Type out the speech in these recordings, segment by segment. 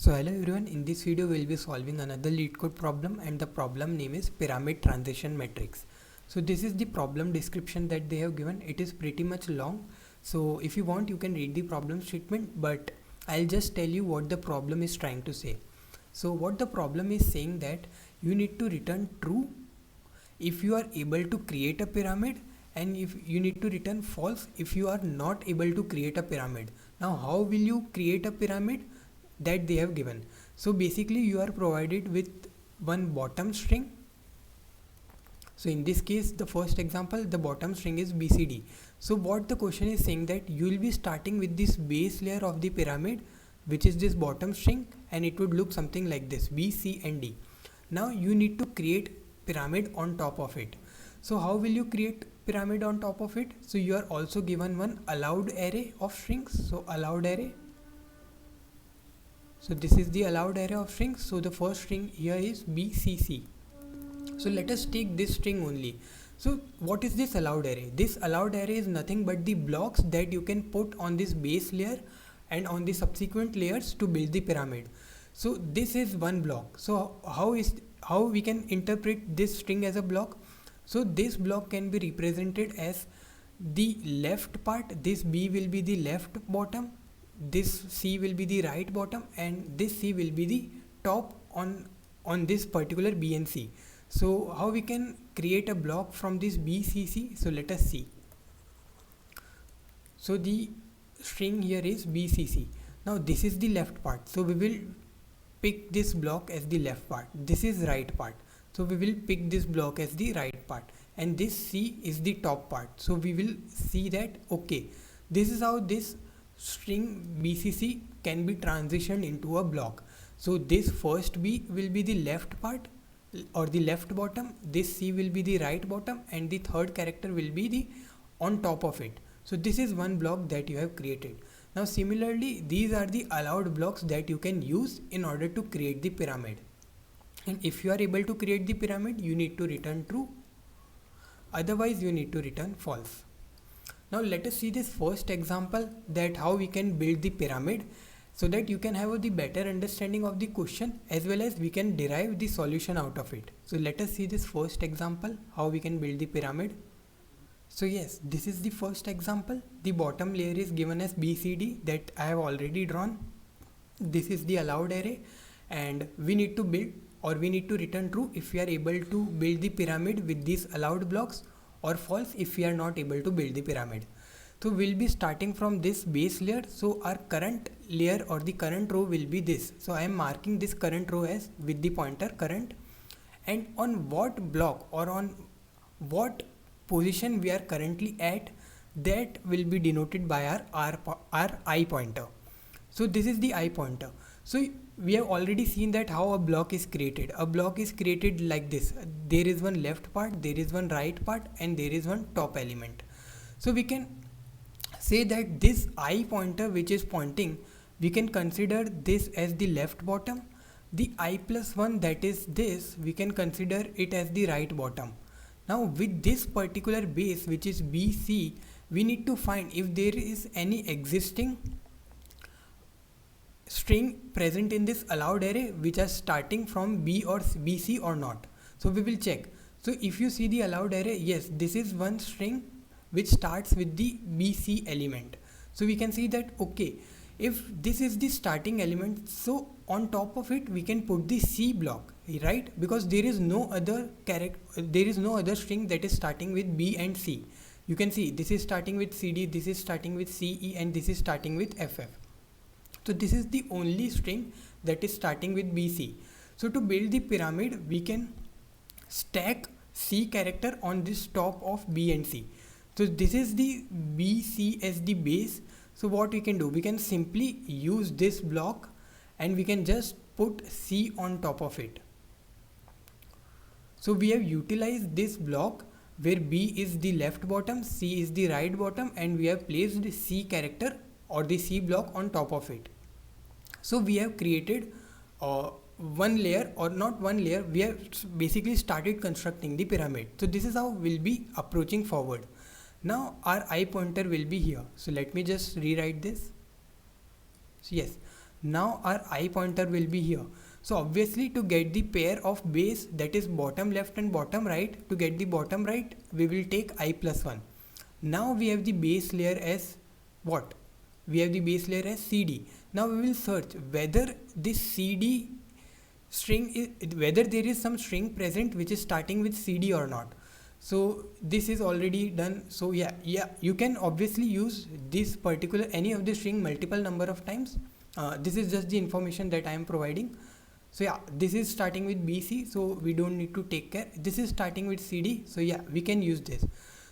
So hello everyone, in this video we will be solving another LeetCode problem, and the problem name is pyramid transition matrix. So this is the problem description that they have given. It is pretty much long, so if you want you can read the problem statement, but I'll just tell you what the problem is trying to say. So what the problem is saying that you need to return true if you are able to create a pyramid, and if you need to return false if you are not able to create a pyramid. Now how will you create a pyramid that they have given? So basically you are provided with one bottom string. So in this case, the first example, the bottom string is BCD. So what the question is saying that you will be starting with this base layer of the pyramid, which is this bottom string, and it would look something like this: B, C and D. Now you need to create pyramid on top of it. So how will you create pyramid on top of it? So you are also given one allowed array of strings. So allowed array. So this is the allowed array of strings. So the first string here is BCC. So let us take this string only. So what is this allowed array? This allowed array is nothing but the blocks that you can put on this base layer and on the subsequent layers to build the pyramid. So this is one block. So how we can interpret this string as a block? So this block can be represented as the left part. This B will be the left bottom, this C will be the right bottom, and this C will be the top on this particular B and C. So how we can create a block from this BCC? So let us see. So the string here is BCC. Now this is the left part, so we will pick this block as the left part. This is right part, so we will pick this block as the right part, and this C is the top part. So we will see that okay, this is how this string BCC can be transitioned into a block. So this first B will be the left part or the left bottom, this C will be the right bottom, and the third character will be the on top of it. So this is one block that you have created. Now similarly, these are the allowed blocks that you can use in order to create the pyramid. And if you are able to create the pyramid, you need to return true, otherwise you need to return false. Now let us see this first example, that how we can build the pyramid, so that you can have the better understanding of the question as well as we can derive the solution out of it. So let us see this first example, how we can build the pyramid. So yes, this is the first example. The bottom layer is given as BCD that I have already drawn. This is the allowed array, and we need to build, or we need to return true if we are able to build the pyramid with these allowed blocks, or false if we are not able to build the pyramid. So we'll be starting from this base layer. So our current layer or the current row will be this. So I am marking this current row as with the pointer current, and on what block or on what position we are currently at, that will be denoted by our I pointer. So this is the I pointer. So we have already seen that how a block is created. A block is created like this. There is one left part, there is one right part, and there is one top element. So we can say that this I pointer which is pointing, we can consider this as the left bottom. The I plus 1, that is this, we can consider it as the right bottom. Now with this particular base which is BC, we need to find if there is any existing string present in this allowed array which are starting from B or BC or not. So we will check. So if you see the allowed array, yes, this is one string which starts with the BC element. So we can see that okay, if this is the starting element, so on top of it we can put the C block, right? Because there is no other string that is starting with B and C. You can see this is starting with CD, this is starting with CE, and this is starting with FF. So this is the only string that is starting with BC. So to build the pyramid, we can stack C character on this top of B and C. So this is the BC as the base. So what we can do, we can simply use this block and we can just put C on top of it. So we have utilized this block where B is the left bottom, C is the right bottom, and we have placed the C character or the C block on top of it. So we have created one layer, or not one layer, we have basically started constructing the pyramid. So this is how we'll be approaching forward. Now our I pointer will be here. So let me just rewrite this. So yes, Now our I pointer will be here. So obviously to get the pair of base, that is bottom left and bottom right, to get the bottom right we will take I plus 1. Now we have the base layer as what? We have the base layer as CD. Now we will search whether this CD string is, whether there is some string present which is starting with CD or not. So this is already done. So yeah, you can obviously use this particular any of the string multiple number of times. This is just the information that I am providing. So yeah, this is starting with BC, so we don't need to take care. This is starting with CD, so yeah, we can use this.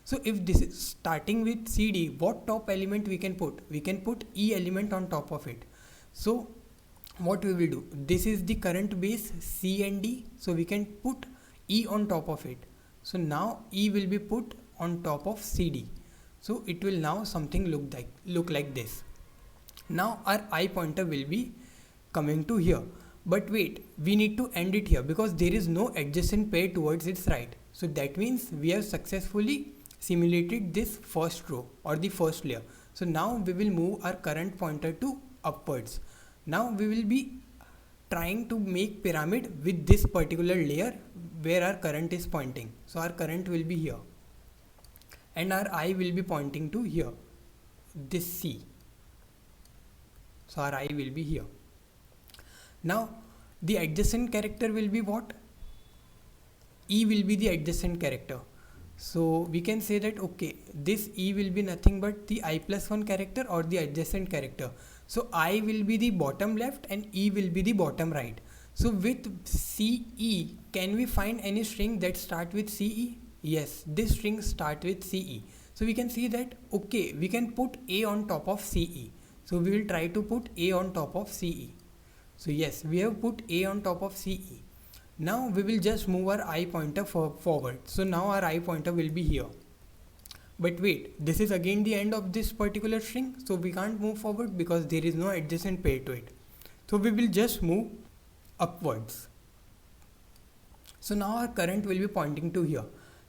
So if this is starting with CD, what top element we can put? We can put E element on top of it. So what we will do? This is the current base C and D, so we can put E on top of it. So now E will be put on top of CD. So it will now something look like this. Now our I pointer will be coming to here. But wait, we need to end it here because there is no adjacent pair towards its right. So that means we have successfully simulated this first row or the first layer. So now we will move our current pointer to upwards. Now we will be trying to make pyramid with this particular layer where our current is pointing. So our current will be here and our I will be pointing to here, this C. So our I will be here. Now the adjacent character will be what? E will be the adjacent character. So we can say that okay, this E will be nothing but the I plus 1 character or the adjacent character. So I will be the bottom left and E will be the bottom right. So with CE, can we find any string that start with CE? Yes, this string start with CE. So we can see that okay, we can put A on top of CE. So we will try to put A on top of CE. So yes, we have put A on top of CE. Now we will just move our I pointer forward. So now our I pointer will be here. But wait, this is again the end of this particular string. So we can't move forward because there is no adjacent pair to it. So we will just move upwards. So now our current will be pointing to here.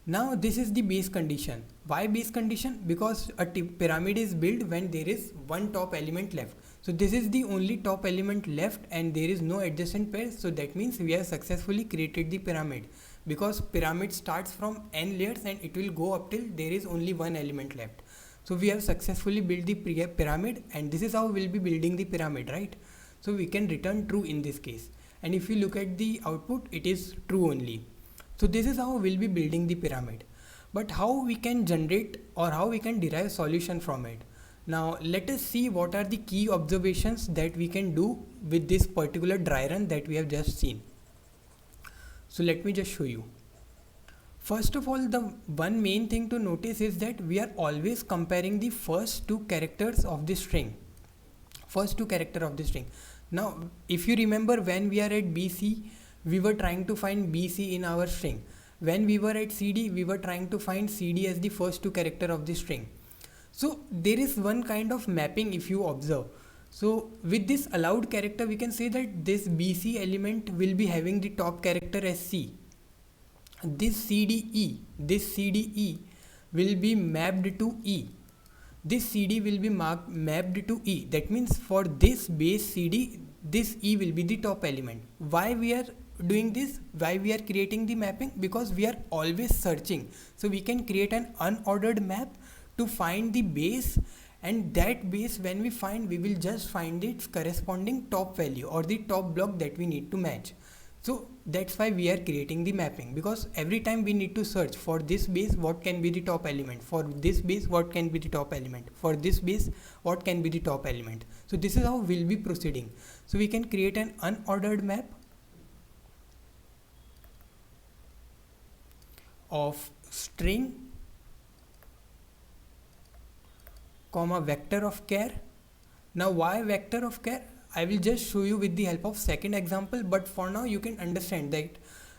Now this is the base condition. Why base condition? Because a pyramid is built when there is one top element left. So this is the only top element left and there is no adjacent pair. So that means we have successfully created the pyramid, because pyramid starts from n layers and it will go up till there is only one element left. So we have successfully built the pyramid, and this is how we will be building the pyramid, right? So we can return true in this case. And if you look at the output, it is true only. So this is how we'll be building the pyramid. But how we can generate or how we can derive solution from it? Now let us see what are the key observations that we can do with this particular dry run that we have just seen. So let me just show you. First of all, the one main thing to notice is that we are always comparing the first two characters of the string. First two character of the string. Now if you remember, when we are at BC, we were trying to find BC in our string. When we were at CD, we were trying to find CD as the first two character of the string. So there is one kind of mapping if you observe. So with this allowed character, we can say that this BC element will be having the top character as C. This CDE will be mapped to E. This CD will be mapped to E. That means for this base CD, this E will be the top element. Why we are doing this? Why we are creating the mapping? Because we are always searching. So we can create an unordered map to find the base, and that base, when we find, we will just find its corresponding top value or the top block that we need to match. So that's why we are creating the mapping, because every time we need to search for this base, what can be the top element, for this base, what can be the top element, for this base, what can be the top element. So this is how we'll be proceeding. So we can create an unordered map of string comma vector of char. Now why vector of char? I will just show you with the help of second example, but for now you can understand that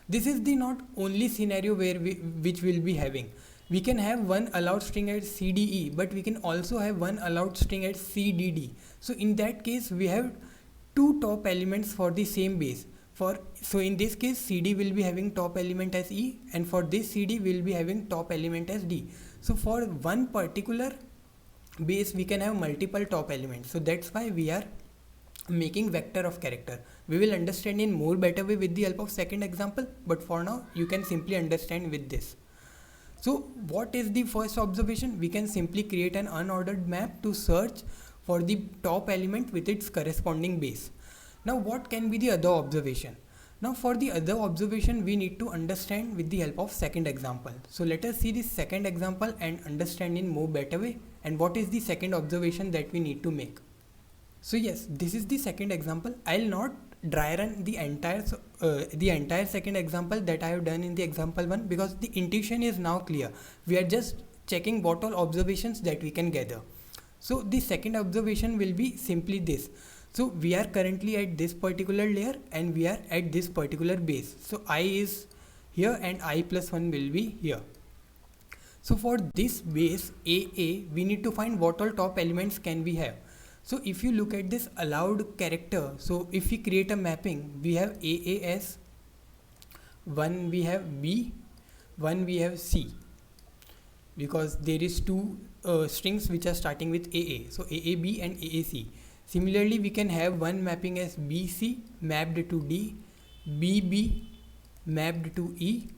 this is the not only scenario where which will be having. We can have one allowed string at CDE, but we can also have one allowed string at CDD. So in that case, we have two top elements for the same base. So in this case, CD will be having top element as E, and for this CD will be having top element as D. So for one particular base, we can have multiple top elements. So that's why we are making vector of character. We will understand in more better way with the help of second example, but for now you can simply understand with this. So what is the first observation? We can simply create an unordered map to search for the top element with its corresponding base. Now what can be the other observation? Now for the other observation we need to understand with the help of second example. So let us see this second example and understand in more better way and what is the second observation that we need to make. So yes, this is the second example. I'll not dry run the entire second example that I have done in the example one, because the intuition is now clear. We are just checking what all observations that we can gather. So the second observation will be simply this. So we are currently at this particular layer and we are at this particular base. So I is here and I plus 1 will be here. So for this base AA, we need to find what all top elements can we have. So if you look at this allowed character, so if we create a mapping, we have AAS, 1 we have B, 1 we have C, because there is two strings which are starting with AA, so AAB and AAC. Similarly, we can have one mapping as BC mapped to D, BB mapped to E,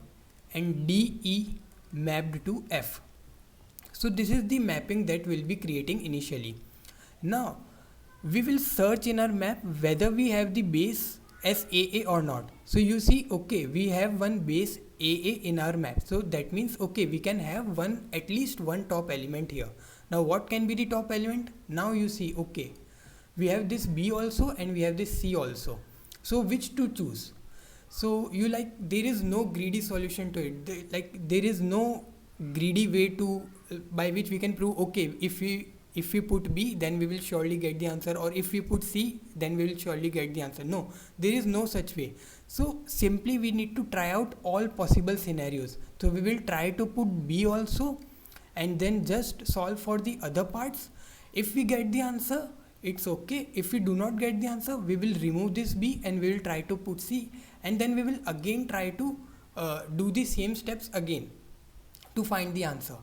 and DE mapped to F. So this is the mapping that we'll be creating initially. Now we will search in our map whether we have the base as AA or not. So you see, okay, we have one base AA in our map. So that means, okay, we can have at least one top element here. Now what can be the top element? Now you see, okay, we have this B also and we have this C also. So which to choose? So you there is no greedy solution to it. There is no greedy way to by which we can prove, okay, if we put B, then we will surely get the answer, or if we put C, then we will surely get the answer. No, there is no such way. So simply we need to try out all possible scenarios. So we will try to put B also and then just solve for the other parts. If we get the answer, it's okay. If we do not get the answer, we will remove this B and we will try to put C, and then we will again try to do the same steps again to find the answer.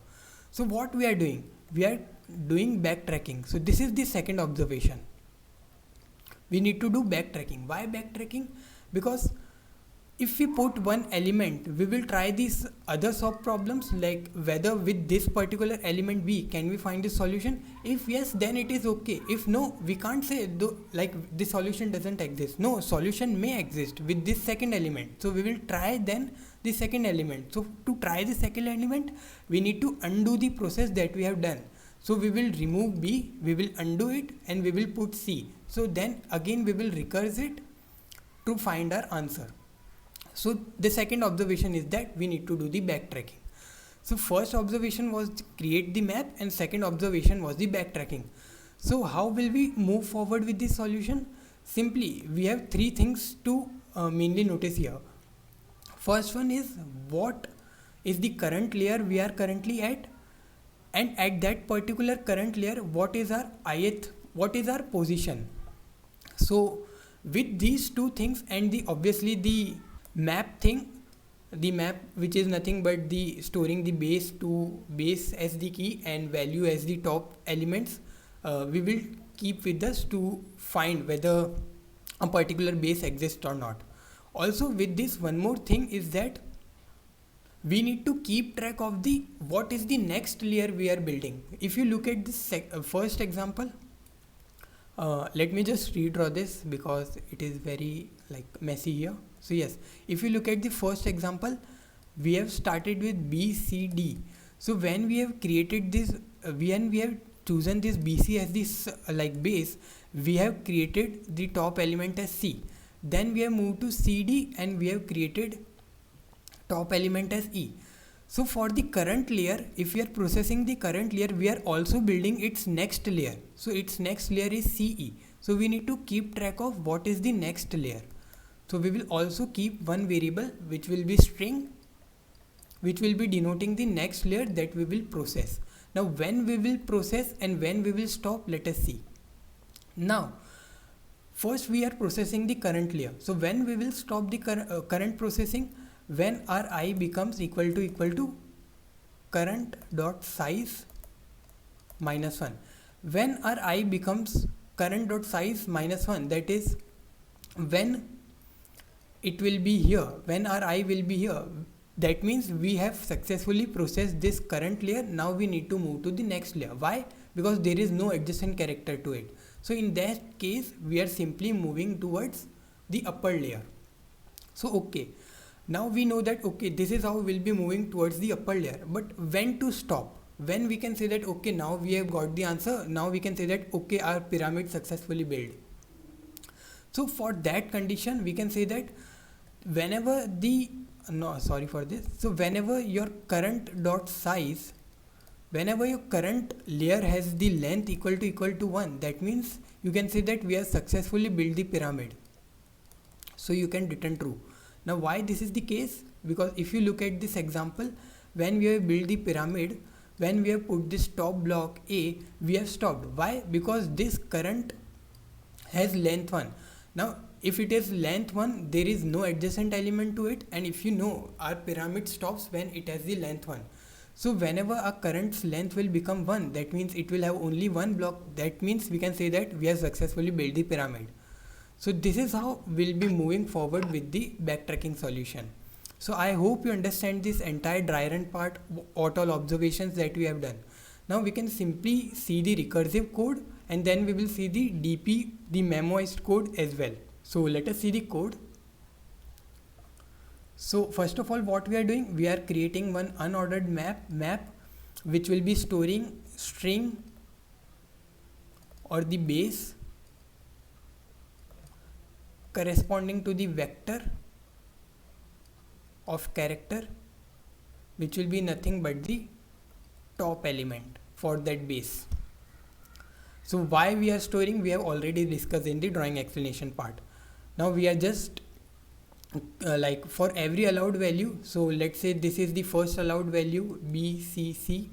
So what we are doing? We are doing backtracking. So this is the second observation. We need to do backtracking. Why backtracking? Because if we put one element, we will try these other sub problems, like whether with this particular element B can we find the solution. If yes, then it is okay. If no, we can't say the solution doesn't exist. No, solution may exist with this second element. So we will try then the second element. So to try the second element, we need to undo the process that we have done. So we will remove B, we will undo it, and we will put C. So then again we will recurse it to find our answer. So the second observation is that we need to do the backtracking. So first observation was to create the map, and second observation was the backtracking. So how will we move forward with this solution? Simply, we have three things to mainly notice here. First one is, what is the current layer we are currently at, and at that particular current layer, what is our ith, what is our position. So with these two things and obviously the map thing, the map which is nothing but the storing the base as the key and value as the top elements, we will keep with us to find whether a particular base exists or not. Also with this, one more thing is that we need to keep track of what is the next layer we are building. If you look at this first example, let me just redraw this because it is very messy here. So yes, if you look at the first example, we have started with B, C, D. So when we have created this, when we have chosen this BC as this base, we have created the top element as C. Then we have moved to CD and we have created top element as E. So for the current layer, if we are processing the current layer, we are also building its next layer. So its next layer is CE. So we need to keep track of what is the next layer. So we will also keep one variable which will be string, which will be denoting the next layer that we will process. Now when we will process and when we will stop, let us see. Now first we are processing the current layer. So when we will stop the current processing, when our I becomes equal to current dot size minus 1. When our I becomes current dot size minus 1, that is when it will be here, when our I will be here, that means we have successfully processed this current layer. Now we need to move to the next layer. Why? Because there is no adjacent character to it. So in that case we are simply moving towards the upper layer. So okay, now we know that okay, this is how we'll be moving towards the upper layer. But when to stop? When we can say that okay, now we have got the answer, now we can say that okay, our pyramid successfully built. So for that condition we can say that whenever the so whenever your current dot size, whenever your current layer has the length equal to 1, that means you can say that we have successfully built the pyramid. So you can return true. Now why this is the case? Because if you look at this example, when we have built the pyramid, when we have put this top block A, we have stopped. Why? Because this current has length 1. Now if it is length 1, there is no adjacent element to it, and if you know, our pyramid stops when it has the length 1. So whenever a current's length will become 1, that means it will have only one block. That means we can say that we have successfully built the pyramid. So this is how we'll be moving forward with the backtracking solution. So I hope you understand this entire dry run part, what all observations that we have done. Now we can simply see the recursive code, and then we will see the DP, the memoized code as well. So let us see the code. So first of all, what we are doing, we are creating one unordered map which will be storing string or the base corresponding to the vector of character, which will be nothing but the top element for that base. So why we are storing, we have already discussed in the drawing explanation part. Now we are just like for every allowed value, so let's say this is the first allowed value B, C, C.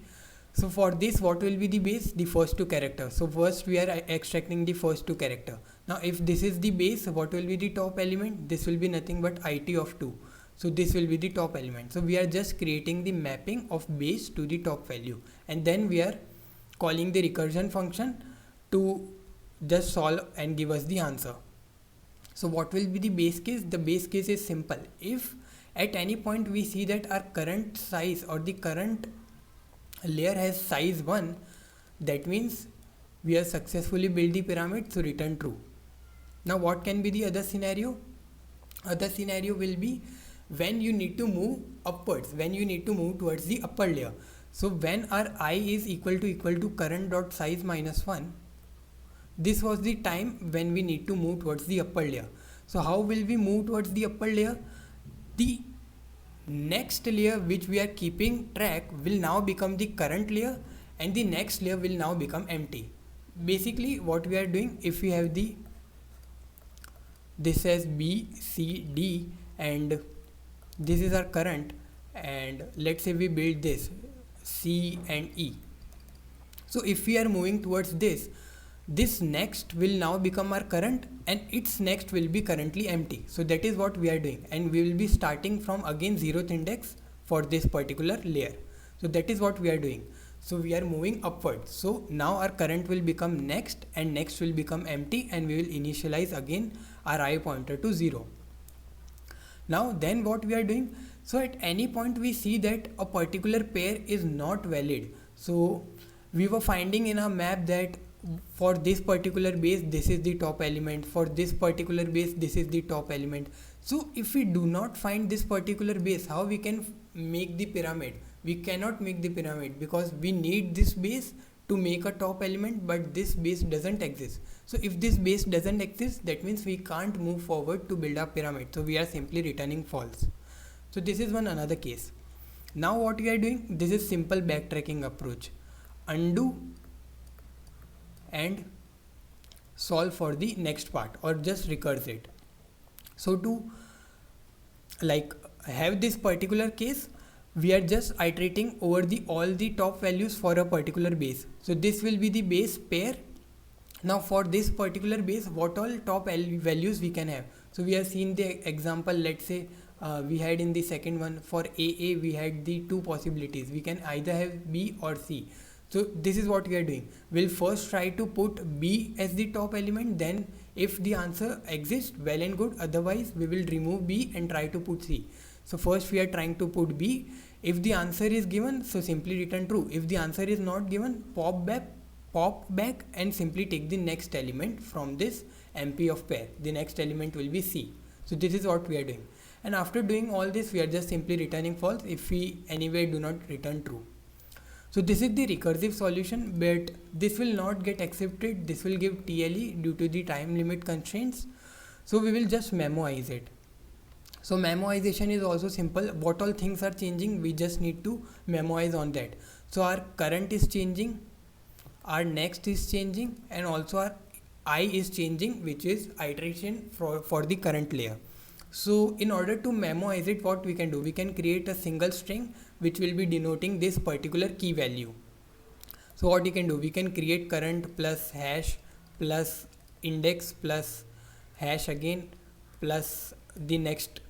So for this, what will be the base? The first two characters. So first we are extracting the first two character. Now if this is the base, what will be the top element? This will be nothing but IT of 2. So this will be the top element. So we are just creating the mapping of base to the top value, and then we are calling the recursion function to just solve and give us the answer. So what will be the base case? The base case is simple. If at any point we see that our current size or the current layer has size 1, that means we have successfully built the pyramid, so return true. Now what can be the other scenario? Other scenario will be when you need to move upwards, when you need to move towards the upper layer. So when our I is equal to current dot size minus 1, this was the time when we need to move towards the upper layer. So how will we move towards the upper layer? The next layer which we are keeping track will now become the current layer, and the next layer will now become empty. Basically what we are doing, if we have this as B, C, D, and this is our current, and let's say we build this C and E. So if we are moving towards this next will now become our current, and its next will be currently empty. So that is what we are doing, and we will be starting from again 0th index for this particular layer. So that is what we are doing. So we are moving upward. So now our current will become next, and next will become empty, and we will initialize again our I pointer to 0. Now then what we are doing, so at any point we see that a particular pair is not valid. So we were finding in our map that for this particular base, this is the top element, for this particular base, this is the top element. So if we do not find this particular base, how we can make the pyramid? We cannot make the pyramid because we need this base to make a top element, but this base doesn't exist. So if this base doesn't exist, that means we can't move forward to build a pyramid. So we are simply returning false. So this is one another case. Now what we are doing, this is simple backtracking approach. Undo and solve for the next part, or just recurse it. So to like have this particular case, we are just iterating over all the top values for a particular base. So this will be the base pair. Now for this particular base, what all top values we can have? So we have seen the example, let's say we had in the second one for AA, we had the two possibilities. We can either have B or C. So this is what we are doing. We'll first try to put B as the top element, then if the answer exists, well and good, otherwise we will remove B and try to put C. So first we are trying to put B. If the answer is given, so simply return true. If the answer is not given, pop back and simply take the next element from this MP of pair. The next element will be C. So this is what we are doing. And after doing all this, we are just simply returning false if we anyway do not return true. So this is the recursive solution, but this will not get accepted. This will give TLE due to the time limit constraints. So we will just memoize it. So memoization is also simple. What all things are changing, we just need to memoize on that. So our current is changing, our next is changing, and also our I is changing, which is iteration for the current layer. So in order to memoize it, what we can do, we can create a single string which will be denoting this particular key value. So what you can do, we can create current plus hash plus index plus hash again plus the next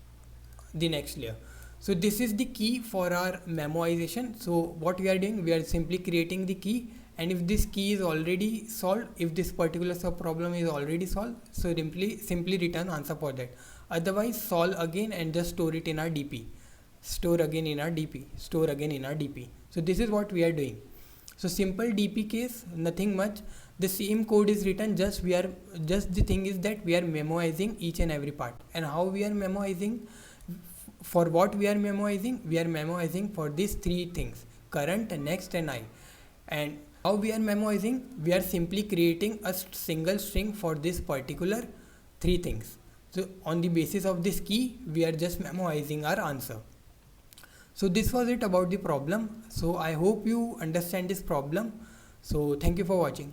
layer. So this is the key for our memoization. So what we are doing, we are simply creating the key, and if this key is already solved, if this particular sub problem is already solved, so simply return answer for that. Otherwise solve again and just store it in our DP, store again in our DP. So this is what we are doing. So simple DP case, nothing much. The same code is written, just the thing is that we are memoizing each and every part. And how we are memoizing, for what we are memoizing, we are memoizing for these three things: current, next, and I. And how we are memoizing, we are simply creating a single string for this particular three things. So on the basis of this key, we are just memoizing our answer. So this was it about the problem. So I hope you understand this problem. So thank you for watching.